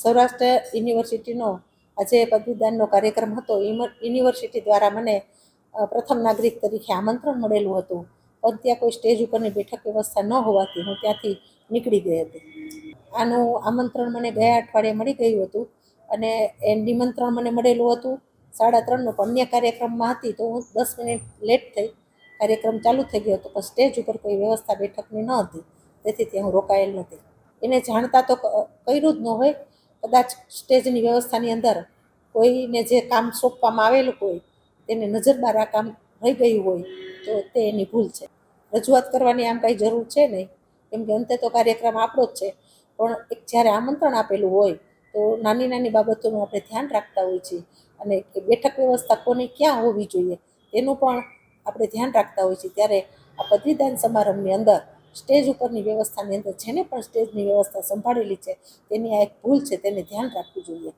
સૌરાષ્ટ્ર યુનિવર્સિટીનો આજે પદવીદાનનો કાર્યક્રમ હતો. યુનિવર્સિટી દ્વારા મને પ્રથમ નાગરિક તરીકે આમંત્રણ મળેલું હતું, પણ ત્યાં કોઈ સ્ટેજ ઉપરની બેઠક વ્યવસ્થા ન હોવાથી હું ત્યાંથી નીકળી ગઈ હતી. આનું આમંત્રણ મને ગયા અઠવાડિયે મળી ગયું હતું અને એ નિમંત્રણ મને મળેલું હતું 3:30નું, પણ અન્ય કાર્યક્રમમાં હતી તો હું 10 મિનિટ લેટ થઈ. કાર્યક્રમ ચાલુ થઈ ગયો હતો, પણ સ્ટેજ ઉપર કોઈ વ્યવસ્થા બેઠકની ન હતી, તેથી ત્યાં હું રોકાયેલ નથી. એને જાણતા તો કર્યું જ ન હોય. કદાચ સ્ટેજની વ્યવસ્થાની અંદર કોઈને જે કામ સોંપવામાં આવેલું હોય તેને નજરબાર આ કામ રહી ગયું હોય તો તે એની ભૂલ છે. રજૂઆત કરવાની આમ કાંઈ જરૂર છે નહીં, કેમ કે અંતે તો કાર્યક્રમ આપણો જ છે. પણ એક જ્યારે આમંત્રણ આપેલું હોય તો નાની નાની બાબતોનું આપણે ધ્યાન રાખતા હોઈએ છીએ, અને કે બેઠક વ્યવસ્થા કોની ક્યાં હોવી જોઈએ તેનું પણ આપણે ધ્યાન રાખતા હોઈએ છીએ. ત્યારે આ પદવીદાન સમારંભની અંદર સ્ટેજ ઉપરની વ્યવસ્થાની અંદર જેને પણ સ્ટેજની વ્યવસ્થા સંભાળેલી છે તેની આ એક ભૂલ છે, તેને ધ્યાન રાખવું જોઈએ.